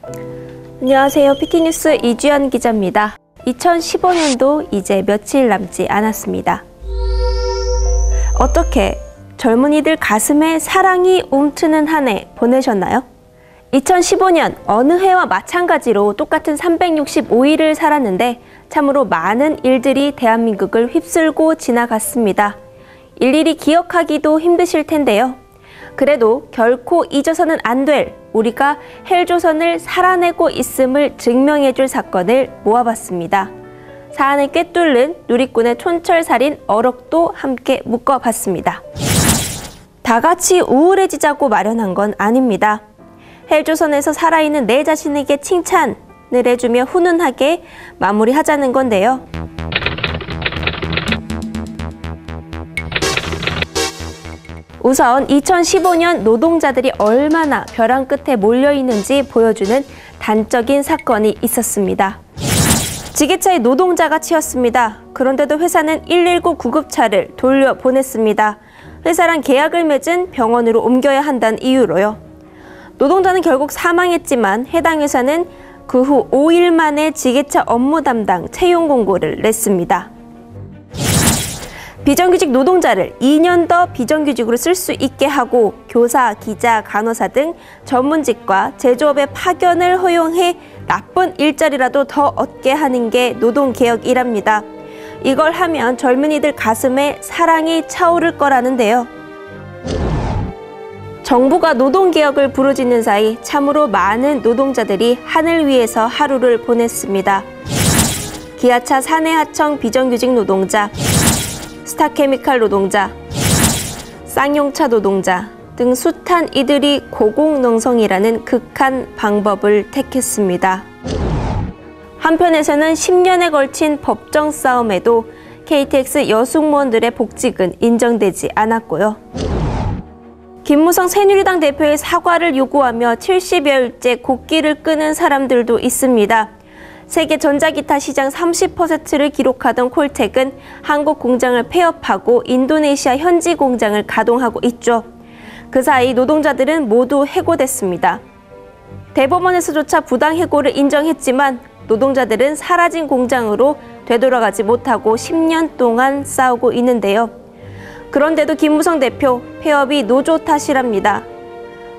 안녕하세요. PT뉴스 이주연 기자입니다. 2015년도 이제 며칠 남지 않았습니다. 어떻게 젊은이들 가슴에 사랑이 움트는 한 해 보내셨나요? 2015년 어느 해와 마찬가지로 똑같은 365일을 살았는데 참으로 많은 일들이 대한민국을 휩쓸고 지나갔습니다. 일일이 기억하기도 힘드실 텐데요. 그래도 결코 잊어서는 안 될 우리가 헬조선을 살아내고 있음을 증명해줄 사건을 모아봤습니다. 사안을 꿰뚫는 누리꾼의 촌철살인 어록도 함께 묶어봤습니다. 다 같이 우울해지자고 마련한 건 아닙니다. 헬조선에서 살아있는 내 자신에게 칭찬을 해주며 훈훈하게 마무리하자는 건데요. 우선 2015년 노동자들이 얼마나 벼랑 끝에 몰려있는지 보여주는 단적인 사건이 있었습니다. 지게차에 노동자가 치였습니다. 그런데도 회사는 119 구급차를 돌려보냈습니다. 회사랑 계약을 맺은 병원으로 옮겨야 한다는 이유로요. 노동자는 결국 사망했지만 해당 회사는 그 후 5일 만에 지게차 업무 담당 채용 공고를 냈습니다. 비정규직 노동자를 2년 더 비정규직으로 쓸 수 있게 하고 교사, 기자, 간호사 등 전문직과 제조업의 파견을 허용해 나쁜 일자리라도 더 얻게 하는 게 노동개혁이랍니다. 이걸 하면 젊은이들 가슴에 사랑이 차오를 거라는데요. 정부가 노동개혁을 부르짖는 사이 참으로 많은 노동자들이 하늘 위에서 하루를 보냈습니다. 기아차 사내하청 비정규직 노동자, 스타케미칼 노동자, 쌍용차 노동자 등 숱한 이들이 고공농성이라는 극한 방법을 택했습니다. 한편에서는 10년에 걸친 법정 싸움에도 KTX 여승무원들의 복직은 인정되지 않았고요. 김무성 새누리당 대표의 사과를 요구하며 70여일째 곡기를 끄는 사람들도 있습니다. 세계 전자기타 시장 30%를 기록하던 콜텍은 한국 공장을 폐업하고 인도네시아 현지 공장을 가동하고 있죠. 그 사이 노동자들은 모두 해고됐습니다. 대법원에서조차 부당 해고를 인정했지만 노동자들은 사라진 공장으로 되돌아가지 못하고 10년 동안 싸우고 있는데요. 그런데도 김무성 대표, 폐업이 노조 탓이랍니다.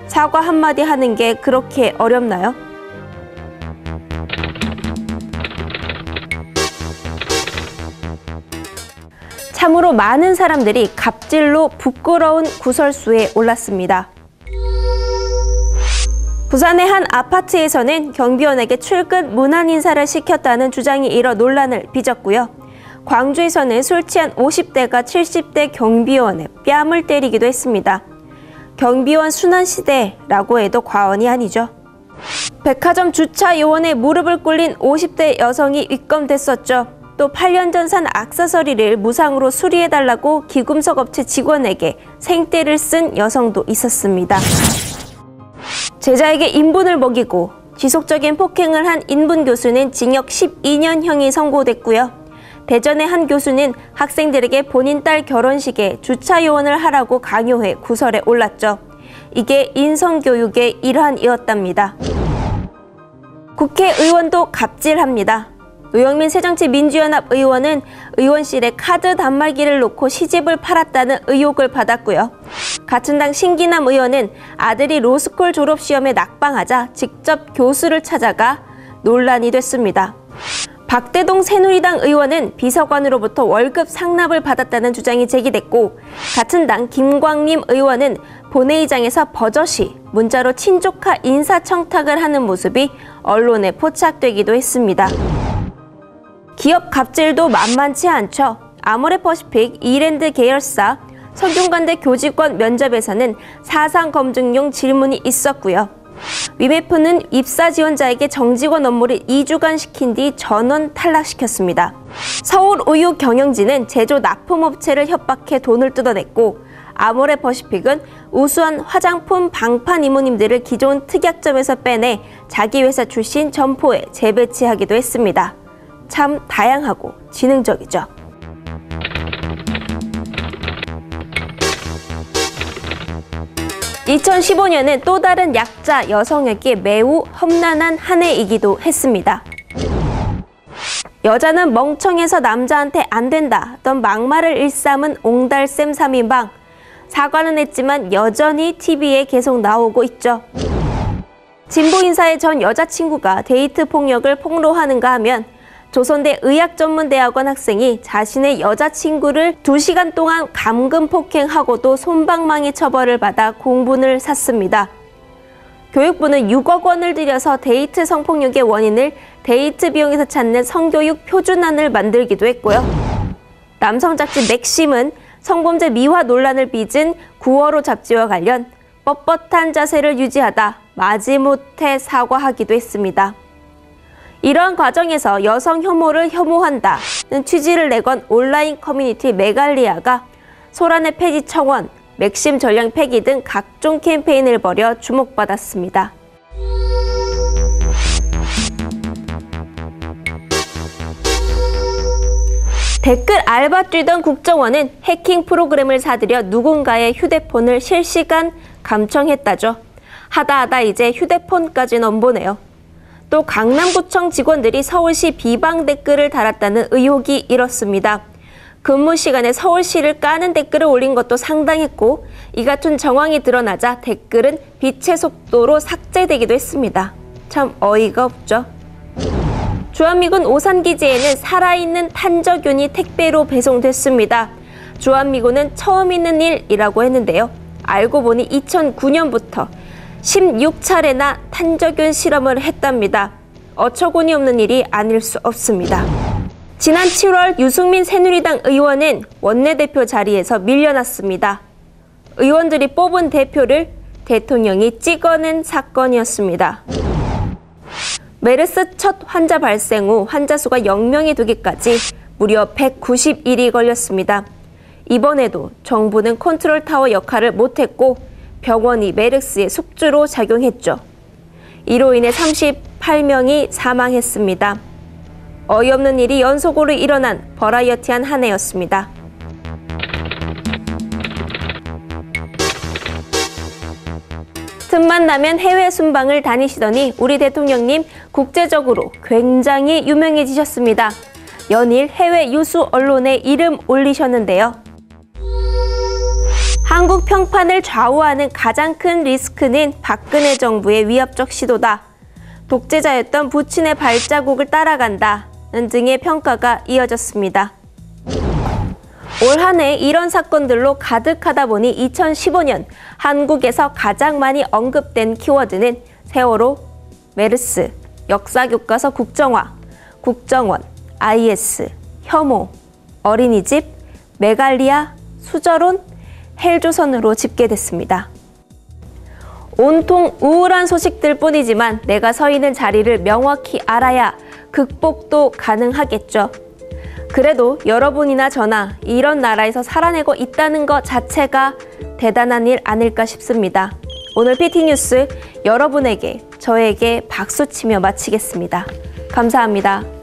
사과 한마디 하는 게 그렇게 어렵나요? 참으로 많은 사람들이 갑질로 부끄러운 구설수에 올랐습니다. 부산의 한 아파트에서는 경비원에게 출근 무난 인사를 시켰다는 주장이 일어 논란을 빚었고요. 광주에서는 술 취한 50대가 70대 경비원의 뺨을 때리기도 했습니다. 경비원 순환시대라고 해도 과언이 아니죠. 백화점 주차 요원의 무릎을 꿇린 50대 여성이 입건됐었죠. 또 8년 전 산 액세서리를 무상으로 수리해달라고 기금속 업체 직원에게 생떼를 쓴 여성도 있었습니다. 제자에게 인분을 먹이고 지속적인 폭행을 한 인분 교수는 징역 12년형이 선고됐고요. 대전의 한 교수는 학생들에게 본인 딸 결혼식에 주차 요원을 하라고 강요해 구설에 올랐죠. 이게 인성교육의 일환이었답니다. 국회의원도 갑질합니다. 노영민 새정치민주연합 의원은 의원실에 카드 단말기를 놓고 시집을 팔았다는 의혹을 받았고요. 같은 당 신기남 의원은 아들이 로스쿨 졸업시험에 낙방하자 직접 교수를 찾아가 논란이 됐습니다. 박대동 새누리당 의원은 비서관으로부터 월급 상납을 받았다는 주장이 제기됐고, 같은 당 김광림 의원은 본회의장에서 버젓이 문자로 친조카 인사청탁을 하는 모습이 언론에 포착되기도 했습니다. 기업 갑질도 만만치 않죠. 아모레퍼시픽 이랜드 계열사 석윤관대 교직원 면접에서는 사상 검증용 질문이 있었고요. 위메프는 입사 지원자에게 정직원 업무를 2주간 시킨 뒤 전원 탈락시켰습니다. 서울우유 경영진은 제조 납품업체를 협박해 돈을 뜯어냈고, 아모레퍼시픽은 우수한 화장품 방판 이모님들을 기존 특약점에서 빼내 자기 회사 출신 점포에 재배치하기도 했습니다. 참 다양하고 지능적이죠. 2015년은 또 다른 약자 여성에게 매우 험난한 한 해이기도 했습니다. 여자는 멍청해서 남자한테 안 된다던 막말을 일삼은 옹달샘 3인방. 사과는 했지만 여전히 TV에 계속 나오고 있죠. 진보 인사의 전 여자친구가 데이트 폭력을 폭로하는가 하면 조선대 의학전문대학원 학생이 자신의 여자친구를 2시간 동안 감금 폭행하고도 솜방망이 처벌을 받아 공분을 샀습니다. 교육부는 6억 원을 들여서 데이트 성폭력의 원인을 데이트 비용에서 찾는 성교육 표준안을 만들기도 했고요. 남성 잡지 맥심은 성범죄 미화 논란을 빚은 9월호 잡지와 관련 뻣뻣한 자세를 유지하다 마지못해 사과하기도 했습니다. 이러한 과정에서 여성 혐오를 혐오한다는 취지를 내건 온라인 커뮤니티 메갈리아가 소란의 폐지 청원, 맥심 전량 폐기 등 각종 캠페인을 벌여 주목받았습니다. 댓글 알바 뛰던 국정원은 해킹 프로그램을 사들여 누군가의 휴대폰을 실시간 감청했다죠. 하다 이제 휴대폰까지 넘보네요. 또 강남구청 직원들이 서울시 비방 댓글을 달았다는 의혹이 일었습니다. 근무 시간에 서울시를 까는 댓글을 올린 것도 상당했고 이 같은 정황이 드러나자 댓글은 빛의 속도로 삭제되기도 했습니다. 참 어이가 없죠. 주한미군 오산기지에는 살아있는 탄저균이 택배로 배송됐습니다. 주한미군은 처음 있는 일이라고 했는데요. 알고 보니 2009년부터 16차례나 탄저균 실험을 했답니다. 어처구니 없는 일이 아닐 수 없습니다. 지난 7월 유승민 새누리당 의원은 원내대표 자리에서 밀려났습니다. 의원들이 뽑은 대표를 대통령이 찍어낸 사건이었습니다. 메르스 첫 환자 발생 후 환자 수가 0명이 되기까지 무려 190일이 걸렸습니다. 이번에도 정부는 컨트롤타워 역할을 못했고 병원이 메르스의 숙주로 작용했죠. 이로 인해 38명이 사망했습니다. 어이없는 일이 연속으로 일어난 버라이어티한 한 해였습니다. 틈만 나면 해외 순방을 다니시더니 우리 대통령님 국제적으로 굉장히 유명해지셨습니다. 연일 해외 유수 언론에 이름 올리셨는데요. 한국 평판을 좌우하는 가장 큰 리스크는 박근혜 정부의 위협적 시도다. 독재자였던 부친의 발자국을 따라간다는 등의 평가가 이어졌습니다. 올 한 해 이런 사건들로 가득하다 보니 2015년 한국에서 가장 많이 언급된 키워드는 세월호, 메르스, 역사교과서 국정화, 국정원, IS, 혐오, 어린이집, 메갈리아, 수저론, 헬조선으로 집계됐습니다. 온통 우울한 소식들 뿐이지만 내가 서 있는 자리를 명확히 알아야 극복도 가능하겠죠. 그래도 여러분이나 저나 이런 나라에서 살아내고 있다는 것 자체가 대단한 일 아닐까 싶습니다. 오늘 PT뉴스 여러분에게, 저에게 박수치며 마치겠습니다. 감사합니다.